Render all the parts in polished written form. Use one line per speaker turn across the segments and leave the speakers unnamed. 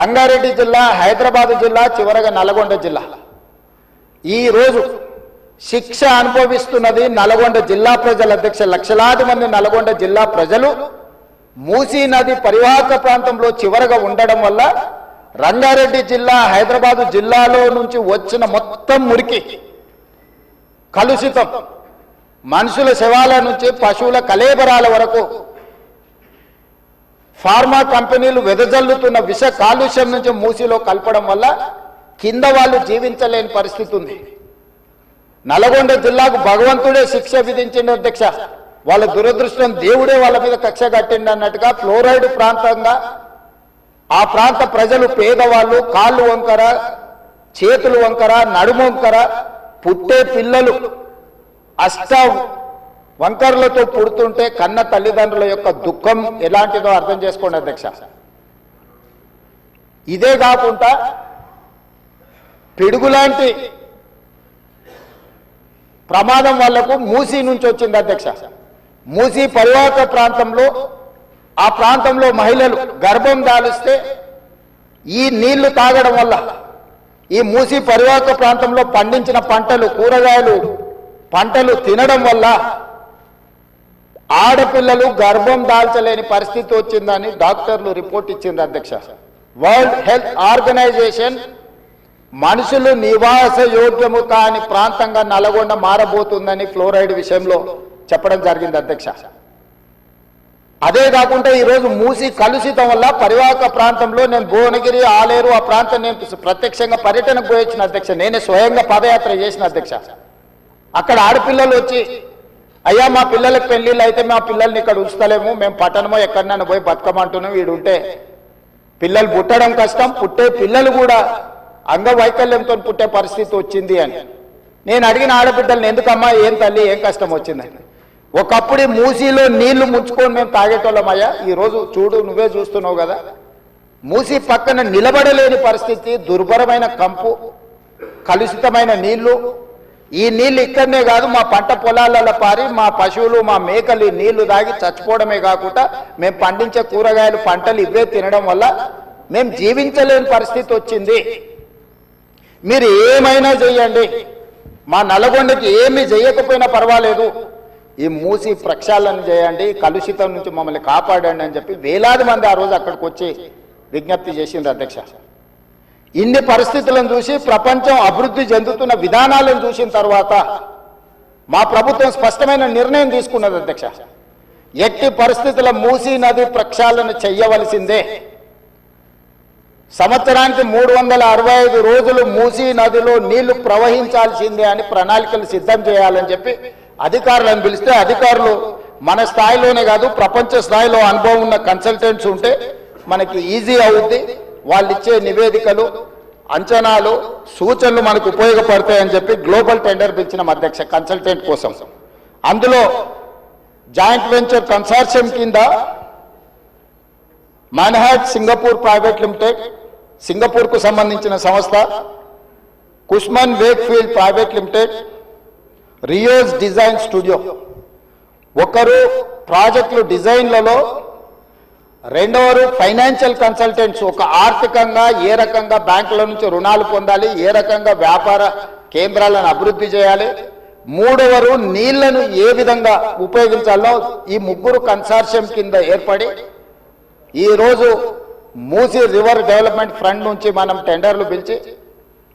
రంగారెడ్డి జిల్లా, హైదరాబాద్ జిల్లా, చివరగా నల్గొండ జిల్లా. ఈరోజు శిక్ష అనుభవిస్తున్నది నల్గొండ జిల్లా ప్రజల అధ్యక్ష. లక్షలాది మంది నల్గొండ జిల్లా ప్రజలు మూసీ నది పరివాహక ప్రాంతంలో చివరగా ఉండడం వల్ల రంగారెడ్డి జిల్లా, హైదరాబాద్ జిల్లాలో నుంచి వచ్చిన మొత్తం మురికి, కలుషితం, మనుషుల శవాల నుంచి పశువుల కళేబరాల వరకు ఫార్మా కంపెనీలు వెదజల్లుతున్న విష కాలుష్యం నుంచి మూసీలో కలపడం వల్ల కింద వాళ్ళు జీవించలేని పరిస్థితి ఉంది. నల్గొండ జిల్లాకు భగవంతుడే శిక్ష విధించిండు అధ్యక్ష. వాళ్ళ దురదృష్టం, దేవుడే వాళ్ళ మీద కక్ష కట్టిండు అన్నట్టుగా ఫ్లోరైడ్ ప్రాంతంగా ఆ ప్రాంత ప్రజలు, పేదవాళ్ళు, కాళ్ళు వంకర, చేతులు వంకర, నడుము వంకర, పుట్టే పిల్లలు అష్ట వంకర్లతో పుడుతుంటే కన్న తల్లిదండ్రుల యొక్క దుఃఖం ఎలాంటిదో అర్థం చేసుకోండి అధ్యక్ష. ఇదే కాకుండా పిడుగులాంటి ప్రమాదం వాళ్లకు మూసీ నుంచి వచ్చింది అధ్యక్ష. మూసీ పరివాహక ప్రాంతంలో, ఆ ప్రాంతంలో మహిళలు గర్భం దాలిస్తే ఈ నీళ్లు తాగడం వల్ల, ఈ మూసీ పరివాహక ప్రాంతంలో పండించిన పంటలు, కూరగాయలు పంటలు తినడం వల్ల ఆడపిల్లలు గర్భం దాల్చలేని పరిస్థితి వచ్చిందని డాక్టర్లు రిపోర్ట్ ఇచ్చింది అధ్యక్ష. వరల్డ్ హెల్త్ ఆర్గనైజేషన్ మనుషులు నివాస యోగ్యము కాని ప్రాంతంగా నల్గొండ మారబోతుందని ఫ్లోరైడ్ విషయంలో చెప్పడం జరిగింది అధ్యక్ష. అదే కాకుండా ఈరోజు మూసీ కలుషితం వల్ల పరివాహక ప్రాంతంలో, నేను భువనగిరి, ఆలేరు ఆ ప్రాంతం నేను ప్రత్యక్షంగా పర్యటనకు పోయించిన అధ్యక్ష. నేనే స్వయంగా పాదయాత్ర చేసిన అధ్యక్ష. అక్కడ ఆడపిల్లలు వచ్చి, అయ్యా మా పిల్లలకు పెళ్లిళ్ళు అయితే మా పిల్లల్ని ఇక్కడ ఉంచుతలేము, మేము పట్టణమో ఎక్కడన్నా పోయి బతకమంటున్నాం, వీడు ఉంటే పిల్లలు పుట్టడం కష్టం, పుట్టే పిల్లలు కూడా అంగవైకల్యంతో పుట్టే పరిస్థితి వచ్చింది అని. నేను అడిగిన ఆడబిడ్డల్ని, ఎందుకమ్మా, ఏం తల్లి, ఏం కష్టం వచ్చిందని. ఒకప్పుడు మూసీలో నీళ్లు ముంచుకొని మేము తాగేటోళ్ళమయ్యా, ఈరోజు చూడు, నువ్వే చూస్తున్నావు కదా, మూసీ పక్కన నిలబడలేని పరిస్థితి, దుర్భరమైన కంపు, కలుషితమైన నీళ్లు. ఈ నీళ్లు ఇక్కడనే కాదు, మా పంట పొలాలలో పారి మా పశువులు, మా మేకలు ఈ నీళ్లు తాగి చచ్చిపోవడమే కాకుండా మేము పండించే కూరగాయలు, పంటలు ఇవే తినడం వల్ల మేము జీవించలేని పరిస్థితి వచ్చింది. మీరు ఏమైనా చెయ్యండి, మా నల్గొండకి ఏమి చేయకపోయినా పర్వాలేదు, ఈ మూసీ ప్రక్షాళన చేయండి, కలుషితం నుంచి మమ్మల్ని కాపాడండి అని చెప్పి వేలాది మంది ఆ రోజు అక్కడికి వచ్చి విజ్ఞప్తి చేసింది అధ్యక్ష. ఇన్ని పరిస్థితులను చూసి, ప్రపంచం అభివృద్ధి చెందుతున్న విధానాలను చూసిన తర్వాత మా ప్రభుత్వం స్పష్టమైన నిర్ణయం తీసుకున్నది అధ్యక్ష. ఎట్టి పరిస్థితుల మూసీ నది ప్రక్షాళన చెయ్యవలసిందే. సంవత్సరానికి 365 రోజులు మూసీ నదిలో నీళ్లు ప్రవహించాల్సిందే అని ప్రణాళికలు సిద్ధం చేయాలని చెప్పి అధికారులను పిలిస్తే, అధికారులు మన స్థాయిలోనే కాదు ప్రపంచ స్థాయిలో అనుభవం ఉన్న కన్సల్టెంట్స్ ఉంటే మనకి ఈజీ అవుద్ది. వాళ్ళు ఇచ్చే నివేదికలు, అంచనాలు, సూచనలు మనకు ఉపయోగపడతాయని చెప్పి గ్లోబల్ టెండర్ పిలిచిన అధ్యక్ష కన్సల్టెంట్ కోసం. అందులో జాయింట్ వెంచర్ కన్సార్షియం కింద మాన్హాట్ సింగపూర్ ప్రైవేట్ లిమిటెడ్, సింగపూర్కు సంబంధించిన సంస్థ, Cushman Wakefield private limited, Rios design studio, ఒకరు ప్రాజెక్టులు డిజైన్లలో, రెండవరు ఫైనాన్షియల్ కన్సల్టెంట్స్, ఒక ఆర్థికంగా ఏ రకంగా బ్యాంకుల నుంచి రుణాలు పొందాలి, ఏ రకంగా వ్యాపార కేంద్రాలను అభివృద్ధి చేయాలి, మూడవరు నీళ్లను ఏ విధంగా ఉపయోగించాలో ఈ ముగ్గురు కన్సార్షియం కింద ఏర్పడి ఈరోజు మూసీ రివర్ డెవలప్మెంట్ ఫ్రంట్ నుంచి మనం టెండర్లు పిలిచి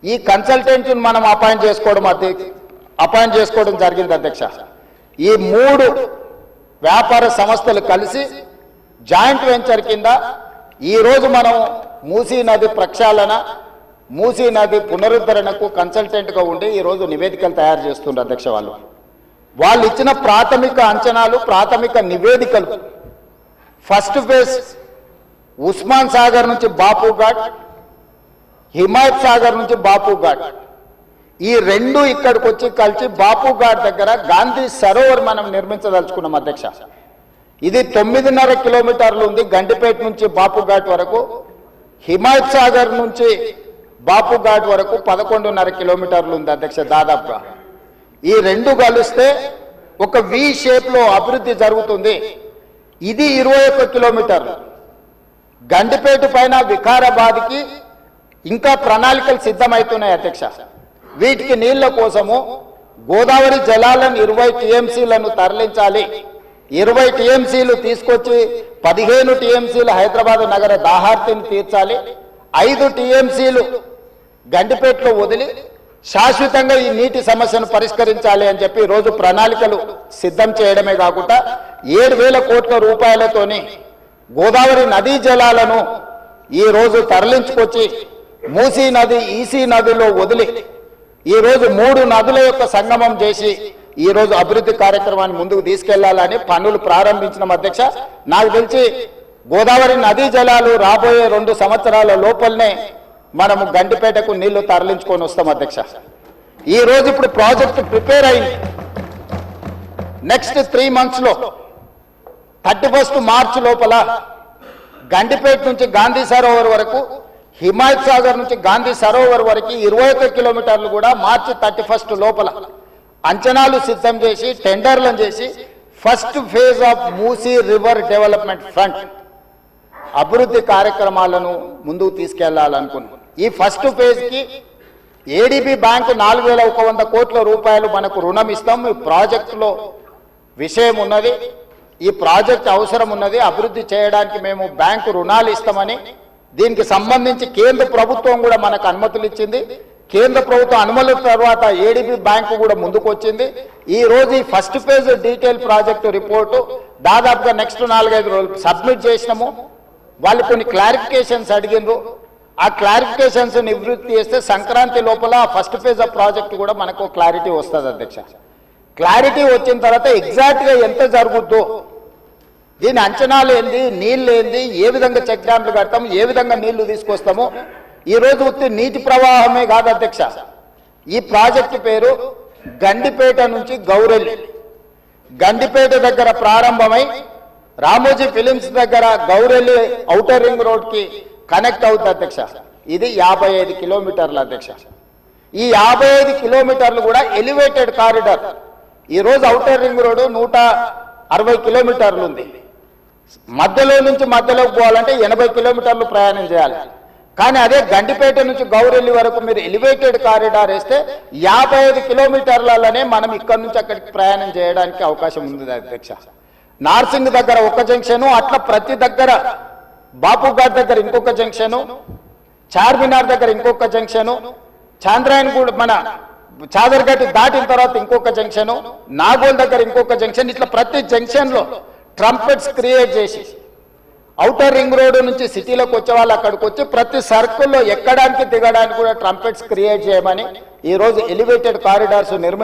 ఈ కన్సల్టెంట్ని మనం అపాయింట్ చేసుకోవడం జరిగింది అధ్యక్ష. ఈ 3 వ్యాపార సంస్థలు కలిసి జాయింట్ వెంచర్ కింద ఈరోజు మనం మూసీ నది ప్రక్షాళన, మూసీ నది పునరుద్ధరణకు కన్సల్టెంట్గా ఉండి ఈరోజు నివేదికలు తయారు చేస్తున్నారు అధ్యక్ష. వాళ్ళు ఇచ్చిన ప్రాథమిక అంచనాలు, ప్రాథమిక నివేదికలు, ఫస్ట్ ఫేజ్ ఉస్మాన్ సాగర్ నుంచి బాపు ఘాట్, హిమాయత్ సాగర్ నుంచి బాపు ఘాట్, ఈ 2 ఇక్కడికి వచ్చి కలిసి బాపు ఘాట్ దగ్గర గాంధీ సరోవర్ మనం నిర్మించదలుచుకున్నాం అధ్యక్ష. ఇది 9.5 కిలోమీటర్లు ఉంది గండిపేట నుంచి బాపు ఘాట్ వరకు. హిమాయత్ సాగర్ నుంచి బాపు ఘాట్ వరకు 11.5 కిలోమీటర్లు ఉంది అధ్యక్ష దాదాపుగా. ఈ 2 కలిస్తే ఒక వి షేప్ లో అభివృద్ధి జరుగుతుంది. ఇది 21 కిలోమీటర్లు. గండిపేట పైన వికారాబాద్కి ఇంకా ప్రణాళికలు సిద్ధమవుతున్నాయి అధ్యక్ష. వీటికి నీళ్ల కోసము గోదావరి జలాలను 20 టీఎంసీలను తరలించాలి. 20 టీఎంసీలు తీసుకొచ్చి 15 టీఎంసీలు హైదరాబాద్ నగర దాహార్తిని తీర్చాలి. 5 టీఎంసీలు గండిపేటలో వదిలి శాశ్వతంగా ఈ నీటి సమస్యను పరిష్కరించాలి అని చెప్పి రోజు ప్రణాళికలు సిద్ధం చేయడమే కాకుండా 7,000 కోట్ల రూపాయలతోని గోదావరి నదీ జలాలను ఈ రోజు తరలించుకొచ్చి మూసీ నది, ఈసీ నదిలో వదిలి ఈ రోజు 3 నదుల యొక్క సంగమం చేసి ఈ రోజు అభివృద్ధి కార్యక్రమాన్ని ముందుకు తీసుకెళ్లాలని పనులు ప్రారంభించిన అధ్యక్ష. నాకు తెలిసి గోదావరి నదీ జలాలు రాబోయే 2 సంవత్సరాల లోపలనే మనము గండిపేటకు నీళ్లు తరలించుకొని వస్తాం అధ్యక్ష. ఈ రోజు ఇప్పుడు ప్రాజెక్టు ప్రిపేర్ అయింది. నెక్స్ట్ 3 months లో 31 మార్చ్ లోపల గండిపేట నుంచి గాంధీ సరోవర్ వరకు, హిమాయత్ సాగర్ నుంచి గాంధీ సరోవర్ వరకు 21 కిలోమీటర్లు కూడా మార్చి 31 లోపల అంచనాలు సిద్ధం చేసి టెండర్లను చేసి first phase of Musi river development front అభివృద్ధి కార్యక్రమాలను ముందుకు తీసుకెళ్లాలనుకున్నాం. ఈ ఫస్ట్ ఫేజ్కి ఏడీబీ బ్యాంకు 4,100 కోట్ల రూపాయలు మనకు రుణం ఇస్తాం. ఈ ప్రాజెక్టులో విషయం ఉన్నది, ఈ ప్రాజెక్ట్ అవసరం ఉన్నది, అభివృద్ధి చేయడానికి మేము బ్యాంకు రుణాలు ఇస్తామని దీనికి సంబంధించి కేంద్ర ప్రభుత్వం కూడా మనకు అనుమతులు ఇచ్చింది. కేంద్ర ప్రభుత్వం అనుమతుల తర్వాత ఏడీబీ బ్యాంకు కూడా ముందుకు వచ్చింది. ఈ రోజు ఈ first phase detail project report దాదాపుగా నెక్స్ట్ 4-5 రోజులు సబ్మిట్ చేసినాము. వాళ్ళు కొన్ని క్లారిఫికేషన్స్ అడిగినారు. ఆ క్లారిఫికేషన్స్ నివృత్తి చేస్తే సంక్రాంతి లోపల ఫస్ట్ ఫేజ్ ఆఫ్ ప్రాజెక్ట్ కూడా మనకు క్లారిటీ వస్తుంది అధ్యక్ష. క్లారిటీ వచ్చిన తర్వాత ఎగ్జాక్ట్గా ఎంత జరుగుద్దో, దీని అంచనాలు ఏంది, నీళ్ళు ఏంది, ఏ విధంగా చెక్ డ్యామ్లు కడతాము, ఏ విధంగా నీళ్లు తీసుకొస్తాము. ఈ రోజు ఉత్తి నీటి ప్రవాహమే కాదు అధ్యక్ష, ఈ ప్రాజెక్టు పేరు గండిపేట నుంచి గౌరెల్లి. గండిపేట దగ్గర ప్రారంభమై రామోజీ ఫిలిమ్స్ దగ్గర గౌరెల్లి ఔటర్ రింగ్ రోడ్కి కనెక్ట్ అవుతుంది అధ్యక్ష. ఇది 55 కిలోమీటర్లు అధ్యక్ష. ఈ 55 కిలోమీటర్లు కూడా ఎలివేటెడ్ కారిడార్. ఈ రోజు ఔటర్ రింగ్ రోడ్ 160 కిలోమీటర్లు ఉంది. మధ్యలో నుంచి మధ్యలోకి పోవాలంటే 80 కిలోమీటర్లు ప్రయాణం చేయాలి. కానీ అదే గండిపేట నుంచి గౌరెల్లి వరకు మీరు ఎలివేటెడ్ కారిడార్ వేస్తే 55 కిలోమీటర్లలోనే మనం ఇక్కడ నుంచి అక్కడికి ప్రయాణం చేయడానికి అవకాశం ఉంది అధ్యక్ష. నార్సింగ్ దగ్గర ఒక జంక్షను, అట్లా ప్రతి దగ్గర బాపుఘాట్ దగ్గర ఇంకొక జంక్షను, చార్మినార్ దగ్గర ఇంకొక జంక్షను, చాంద్రాయన్ కూడా మన చాదర్గట్ దాటిన తర్వాత ఇంకొక జంక్షను, నాగోల్ దగ్గర ఇంకొక జంక్షన్, ఇట్లా ప్రతి జంక్షన్లో ట్రంపెట్స్ క్రియేట్ చేసి ఔటర్ రింగ్ రోడ్డు నుంచి సిటీలోకి వచ్చే వాళ్ళు అక్కడికి వచ్చి ప్రతి సర్కిల్లో ఎక్కడానికి దిగడానికి కూడా ట్రంపెట్స్ క్రియేట్ చేయమని ఈరోజు ఎలివేటెడ్ కారిడార్స్ నిర్మించారు.